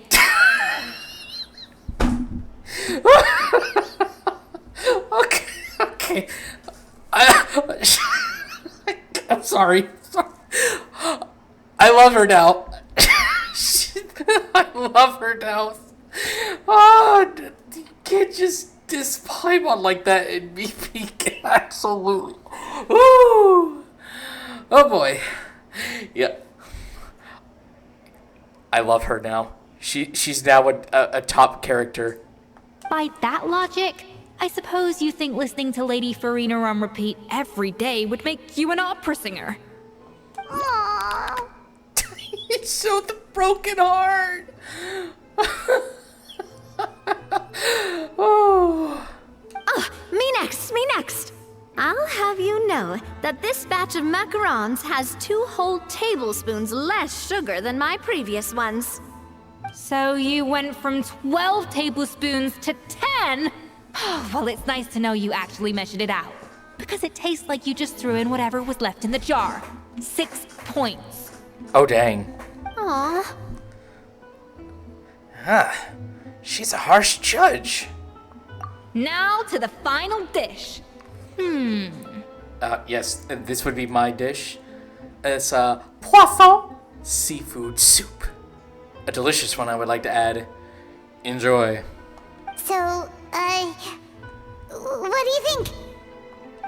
Okay. I'm sorry. I love her now. I love her now. Oh, you can't just diss Paimon like that and me being absolutely. Woo! Oh boy. Yeah. I love her now. She's now a top character. By that logic, I suppose you think listening to Lady Farina on repeat every day would make you an opera singer. Aww. It showed the broken heart. Oh. Me next. I'll have you know that this batch of macarons has 2 whole tablespoons less sugar than my previous ones. So you went from 12 tablespoons to 10? Well, it's nice to know you actually measured it out. Because it tastes like you just threw in whatever was left in the jar. 6 points. Oh, dang. Aw. She's a harsh judge. Now to the final dish. Yes, this would be my dish. It's poisson seafood soup. A delicious one, I would like to add. Enjoy. So, what do you think?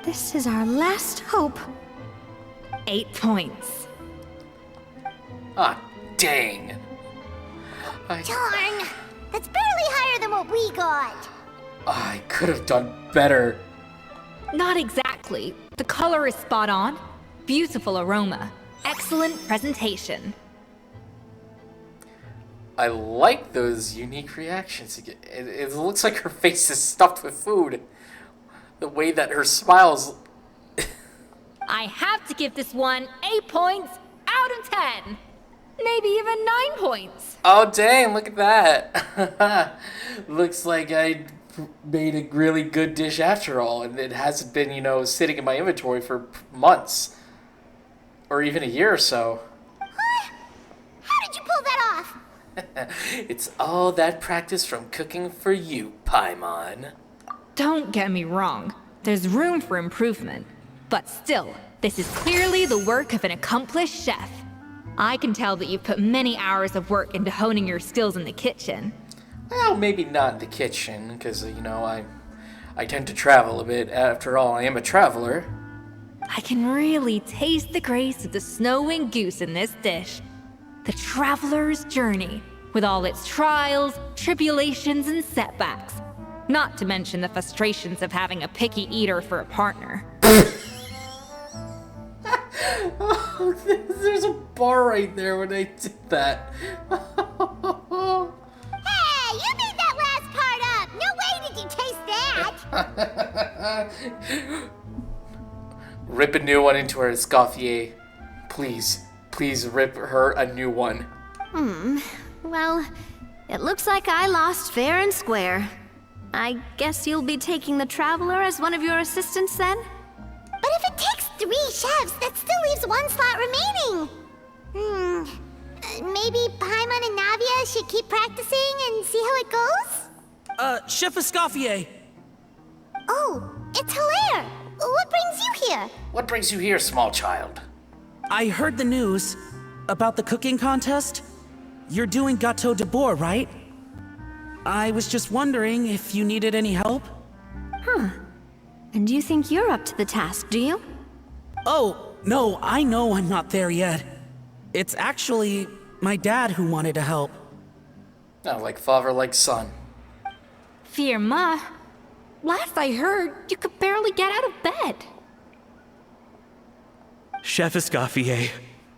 This is our last hope. 8 points. Ah, dang. Darn, that's barely higher than what we got. I could have done better. Not exactly. The color is spot on. Beautiful aroma. Excellent presentation. I like those unique reactions. It looks like her face is stuffed with food. The way that her smiles. I have to give this one 8 points out of 10. Maybe even 9 points. Oh, dang, look at that. Looks like I made a really good dish after all, and it hasn't been, sitting in my inventory for months. Or even a year or so. How did you pull that off? It's all that practice from cooking for you, Paimon. Don't get me wrong. There's room for improvement. But still, this is clearly the work of an accomplished chef. I can tell that you've put many hours of work into honing your skills in the kitchen. Well, maybe not in the kitchen, because, I tend to travel a bit. After all, I am a traveler. I can really taste the grace of the snow-winged goose in this dish. The traveler's journey, with all its trials, tribulations, and setbacks. Not to mention the frustrations of having a picky eater for a partner. Oh, there's a bar right there when I did that. Hey, you made that last part up! No way did you taste that! Rip a new one into her, Escoffier. Please, please rip her a new one. Well, it looks like I lost fair and square. I guess you'll be taking the Traveler as one of your assistants then? But if it takes 3 chefs, that still leaves 1 slot remaining. Maybe Paimon and Navia should keep practicing and see how it goes? Chef Escoffier! Oh, it's Hilaire! What brings you here? What brings you here, small child? I heard the news about the cooking contest. You're doing Gâteau de Bois, right? I was just wondering if you needed any help? And you think you're up to the task, do you? Oh, no, I know I'm not there yet. It's actually my dad who wanted to help. Oh, like father, like son. Firma, last I heard, you could barely get out of bed. Chef Escoffier,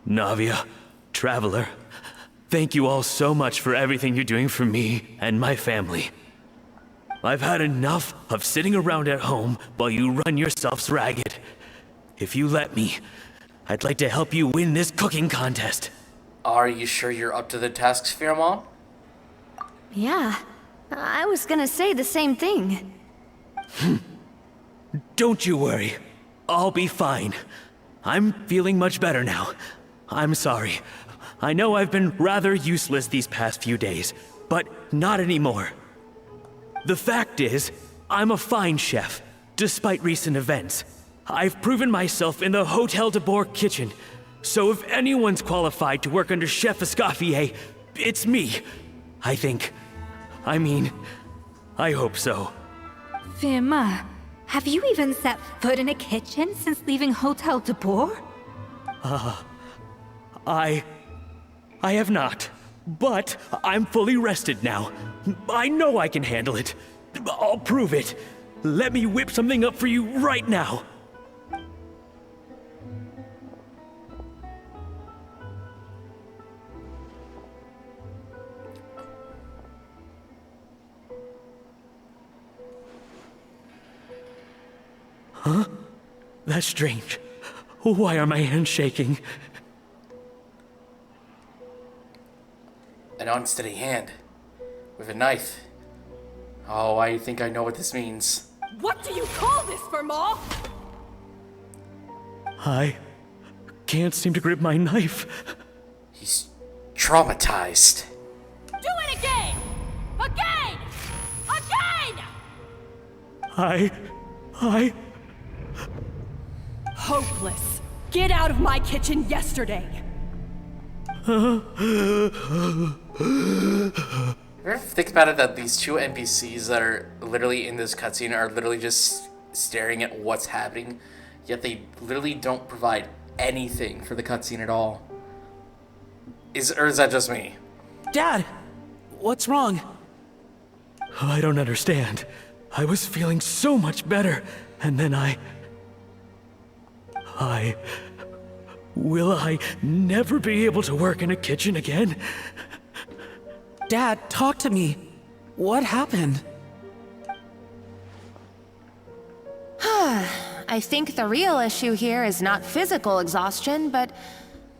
Navia, Traveler, thank you all so much for everything you're doing for me and my family. I've had enough of sitting around at home while you run yourselves ragged. If you let me, I'd like to help you win this cooking contest. Are you sure you're up to the task, Firma? Yeah, I was gonna say the same thing. Don't you worry. I'll be fine. I'm feeling much better now. I'm sorry. I know I've been rather useless these past few days, but not anymore. The fact is, I'm a fine chef, despite recent events. I've proven myself in the Hotel de Bois kitchen, so if anyone's qualified to work under Chef Escoffier, it's me. I think. I mean, I hope so. Firma, have you even set foot in a kitchen since leaving Hotel de Bois? I have not, but I'm fully rested now. I know I can handle it. I'll prove it. Let me whip something up for you right now. Huh? That's strange. Why are my hands shaking? An unsteady hand. With a knife. Oh, I think I know what this means. What do you call this, Firma? I can't seem to grip my knife. He's traumatized. Do it again! Again! Again! I... Hopeless. Get out of my kitchen yesterday. You ever think about it that these 2 NPCs that are literally in this cutscene are literally just staring at what's happening, yet they literally don't provide anything for the cutscene at all? Or is that just me? Dad, what's wrong? I don't understand. I was feeling so much better, and then Will I never be able to work in a kitchen again? Dad, talk to me. What happened? I think the real issue here is not physical exhaustion, but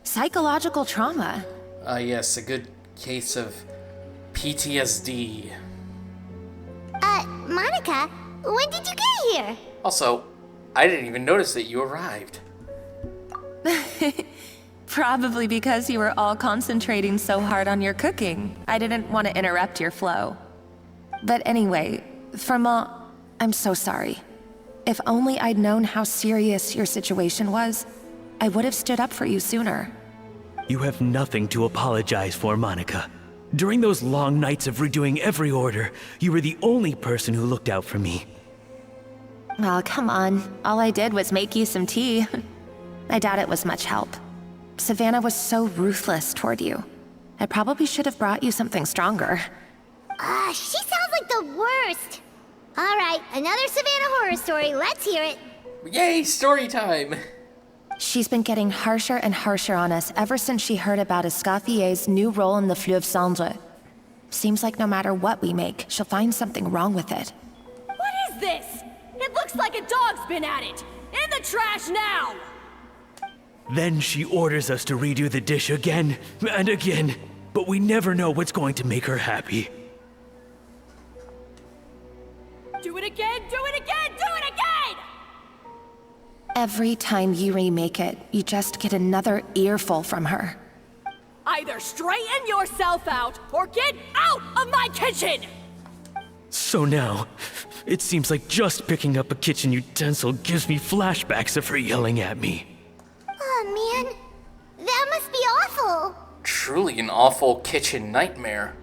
psychological trauma. Yes, a good case of PTSD. Monica, when did you get here? Also, I didn't even notice that you arrived. Probably because you were all concentrating so hard on your cooking. I didn't want to interrupt your flow. But anyway, Firma, I'm so sorry. If only I'd known how serious your situation was, I would have stood up for you sooner. You have nothing to apologize for, Monica. During those long nights of redoing every order, you were the only person who looked out for me. Oh, come on. All I did was make you some tea. I doubt it was much help. Savannah was so ruthless toward you. I probably should have brought you something stronger. She sounds like the worst. All right, another Savannah horror story. Let's hear it. Yay, story time! She's been getting harsher and harsher on us ever since she heard about Escoffier's new role in the Fleuve Cendre. Seems like no matter what we make, she'll find something wrong with it. What is this? It looks like a dog's been at it! In the trash now! Then she orders us to redo the dish again and again, but we never know what's going to make her happy. Do it again, do it again, do it again! Every time you remake it, you just get another earful from her. Either straighten yourself out, or get out of my kitchen! So now, it seems like just picking up a kitchen utensil gives me flashbacks of her yelling at me. Oh man, that must be awful. Truly an awful kitchen nightmare.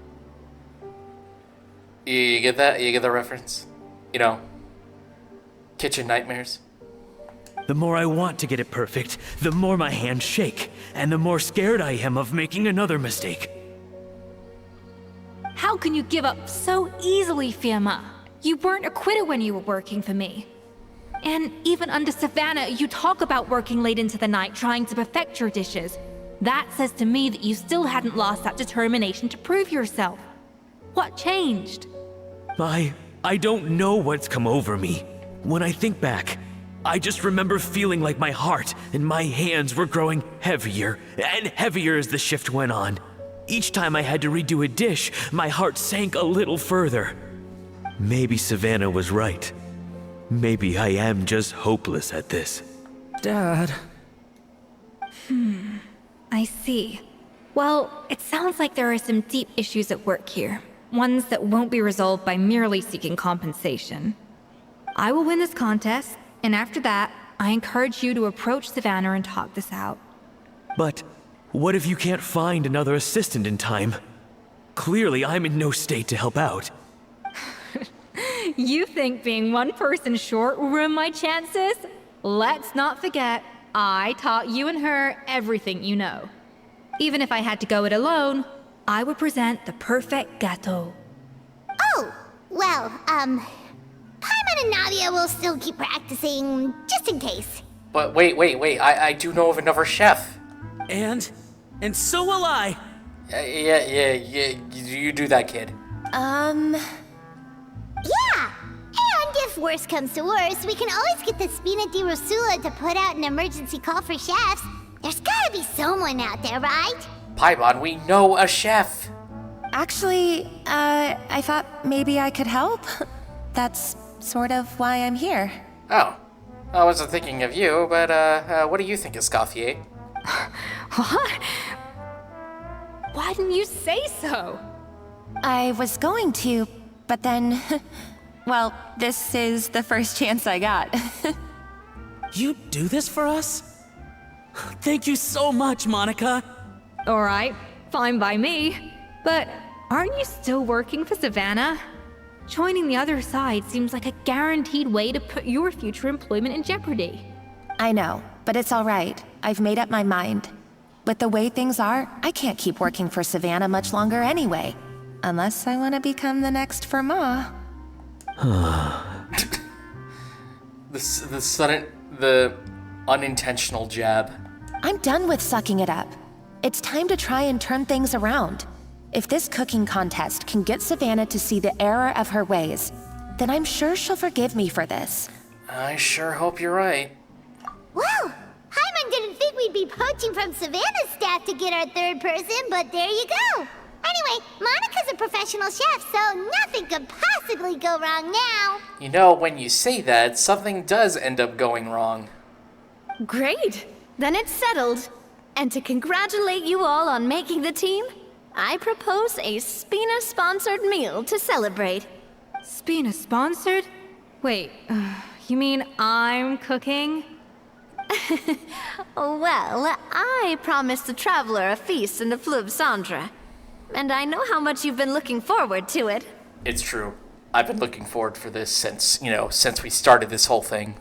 You get that? You get the reference? You know, kitchen nightmares. The more I want to get it perfect, the more my hands shake, and the more scared I am of making another mistake. How can you give up so easily, Firma? You weren't a quitter when you were working for me. And even under Savannah, you talk about working late into the night trying to perfect your dishes. That says to me that you still hadn't lost that determination to prove yourself. What changed? I don't know what's come over me. When I think back, I just remember feeling like my heart and my hands were growing heavier and heavier as the shift went on. Each time I had to redo a dish, my heart sank a little further. Maybe Savannah was right. Maybe I am just hopeless at this. Dad. I see. Well, it sounds like there are some deep issues at work here. Ones that won't be resolved by merely seeking compensation. I will win this contest, and after that, I encourage you to approach Savannah and talk this out. But what if you can't find another assistant in time? Clearly, I'm in no state to help out. You think being one person short will ruin my chances? Let's not forget, I taught you and her everything you know. Even if I had to go it alone, I would present the perfect gâteau. Oh, well, Paimon and Nadia will still keep practicing, just in case. But wait, I do know of another chef. And so will I. Yeah, you do that, kid. Yeah! And if worse comes to worse, we can always get the Spina di Rosula to put out an emergency call for chefs. There's gotta be someone out there, right? Paimon, we know a chef. Actually, I thought maybe I could help. That's sort of why I'm here. Oh, I wasn't thinking of you, but what do you think, Escoffier? What? Why didn't you say so? I was going to, but then... well, this is the first chance I got. You do this for us? Thank you so much, Monica. All right, fine by me. But aren't you still working for Savannah? Joining the other side seems like a guaranteed way to put your future employment in jeopardy. I know, but it's all right. I've made up my mind. With the way things are, I can't keep working for Savannah much longer anyway. Unless I want to become the next Firma. The unintentional jab. I'm done with sucking it up. It's time to try and turn things around. If this cooking contest can get Savannah to see the error of her ways, then I'm sure she'll forgive me for this. I sure hope you're right. Well, Paimon didn't think we'd be poaching from Savannah's staff to get our third person, but there you go. Anyway, Monica's a professional chef, so nothing could possibly go wrong now. You know, when you say that, something does end up going wrong. Great! Then it's settled. And to congratulate you all on making the team, I propose a Spina-sponsored meal to celebrate. Spina-sponsored? Wait, you mean I'm cooking? Well, I promised the traveler a feast in the Fleuve Cendre. And I know how much you've been looking forward to it. It's true. I've been looking forward for this since we started this whole thing.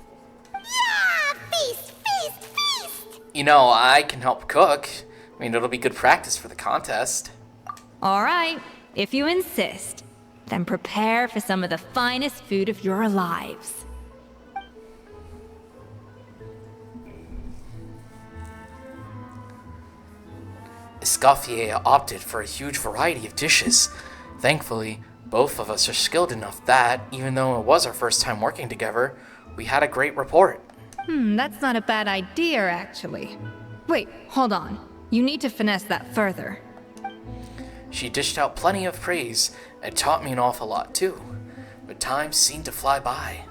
Yeah! Feast, feast, feast! You know, I can help cook. I mean, it'll be good practice for the contest. All right, if you insist, then prepare for some of the finest food of your lives. Escoffier opted for a huge variety of dishes. Thankfully, both of us are skilled enough that, even though it was our first time working together, we had a great rapport. That's not a bad idea, actually. Wait, hold on. You need to finesse that further. She dished out plenty of praise and taught me an awful lot too, but time seemed to fly by.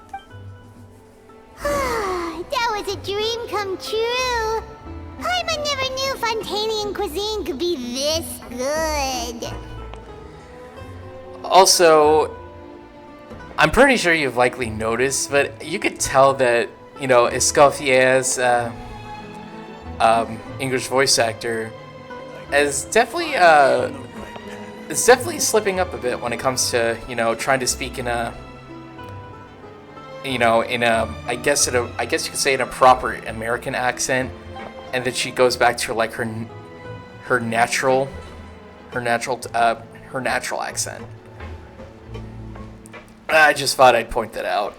That was a dream come true. Paimon never knew Fontanian cuisine could be this good. Also, I'm pretty sure you've likely noticed, but you could tell that, Escoffier's English voice actor is definitely slipping up a bit when it comes to, trying to speak in a, I guess you could say in a proper American accent, and then she goes back to like her natural accent. I just thought I'd point that out.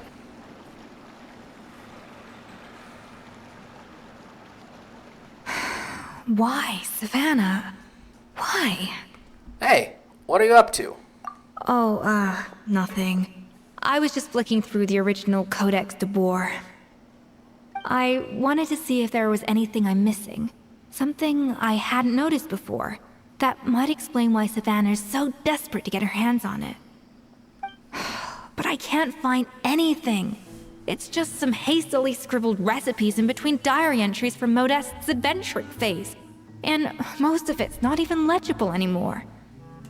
Why, Savannah? Why? Hey, what are you up to? Oh, nothing. I was just flicking through the original Codex de Boer. I wanted to see if there was anything I'm missing. Something I hadn't noticed before. That might explain why Savannah's so desperate to get her hands on it. But I can't find anything. It's just some hastily scribbled recipes in between diary entries from Modeste's adventuring phase. And most of it's not even legible anymore.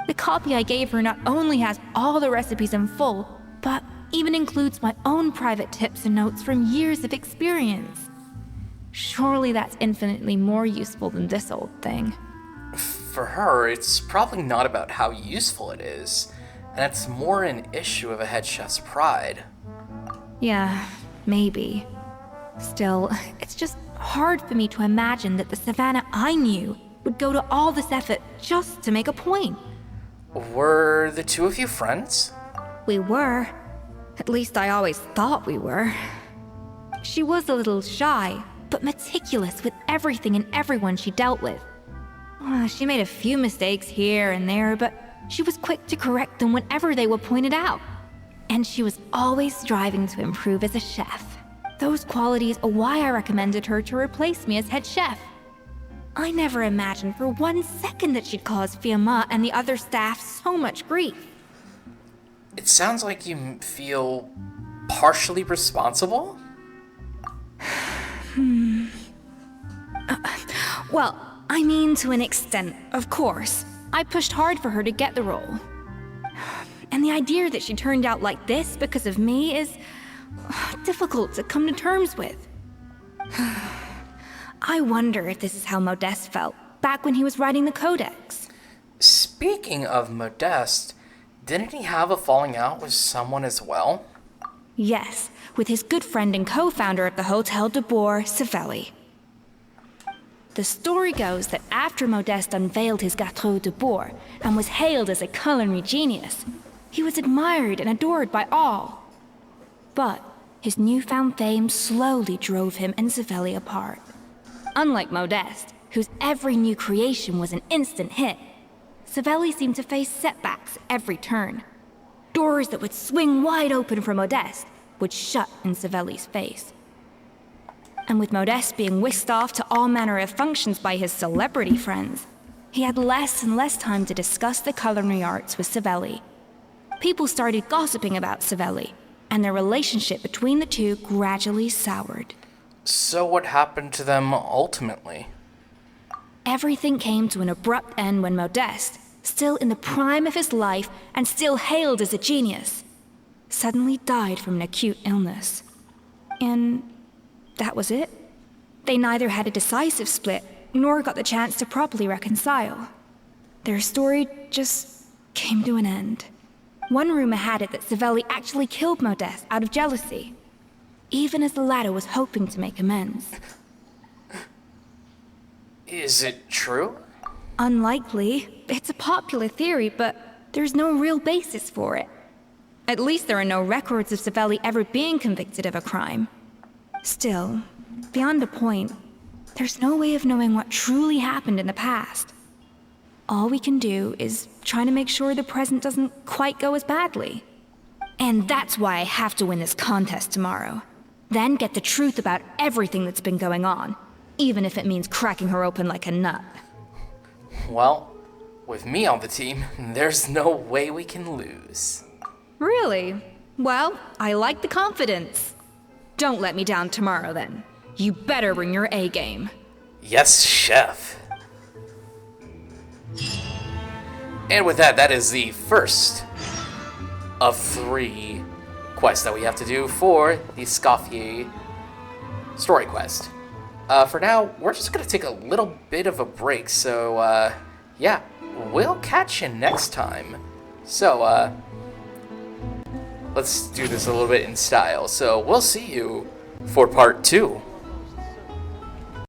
The copy I gave her not only has all the recipes in full, but even includes my own private tips and notes from years of experience. Surely that's infinitely more useful than this old thing. For her, it's probably not about how useful it is, and it's more an issue of a head chef's pride. Yeah, maybe. Still, it's just hard for me to imagine that the Savannah I knew would go to all this effort just to make a point. Were the two of you friends? We were. At least I always thought we were. She was a little shy, but meticulous with everything and everyone she dealt with. She made a few mistakes here and there, but she was quick to correct them whenever they were pointed out. And she was always striving to improve as a chef. Those qualities are why I recommended her to replace me as head chef. I never imagined for 1 second that she'd cause Fiamma and the other staff so much grief. It sounds like you feel partially responsible? Well, I mean to an extent, of course. I pushed hard for her to get the role. And the idea that she turned out like this because of me is difficult to come to terms with. I wonder if this is how Modeste felt back when he was writing the Codex. Speaking of Modeste, didn't he have a falling out with someone as well? Yes, with his good friend and co-founder of the Hotel de Boer, Savelli. The story goes that after Modeste unveiled his Gâteau de Boer and was hailed as a culinary genius, he was admired and adored by all. But his newfound fame slowly drove him and Savelli apart. Unlike Modeste, whose every new creation was an instant hit, Savelli seemed to face setbacks every turn. Doors that would swing wide open for Modeste would shut in Savelli's face. And with Modeste being whisked off to all manner of functions by his celebrity friends, he had less and less time to discuss the culinary arts with Savelli. People started gossiping about Savelli, and their relationship between the two gradually soured. So what happened to them ultimately? Everything came to an abrupt end when Modeste, still in the prime of his life and still hailed as a genius, suddenly died from an acute illness. And that was it. They neither had a decisive split, nor got the chance to properly reconcile. Their story just came to an end. One rumor had it that Savelli actually killed Modeste out of jealousy, even as the latter was hoping to make amends. Is it true? Unlikely. It's a popular theory, but there's no real basis for it. At least there are no records of Savelli ever being convicted of a crime. Still, beyond a point, there's no way of knowing what truly happened in the past. all we can do is try to make sure the present doesn't quite go as badly. And that's why I have to win this contest tomorrow. Then get the truth about everything that's been going on, even if it means cracking her open like a nut. Well, with me on the team, there's no way we can lose. Really? Well, I like the confidence. Don't let me down tomorrow, then. You better bring your A game. Yes, chef. And with that, that is the first of 3 quests that we have to do for the Escoffier story quest. For now, we're just going to take a little bit of a break, so, yeah, we'll catch you next time. So, let's do this a little bit in style. So, we'll see you for part 2.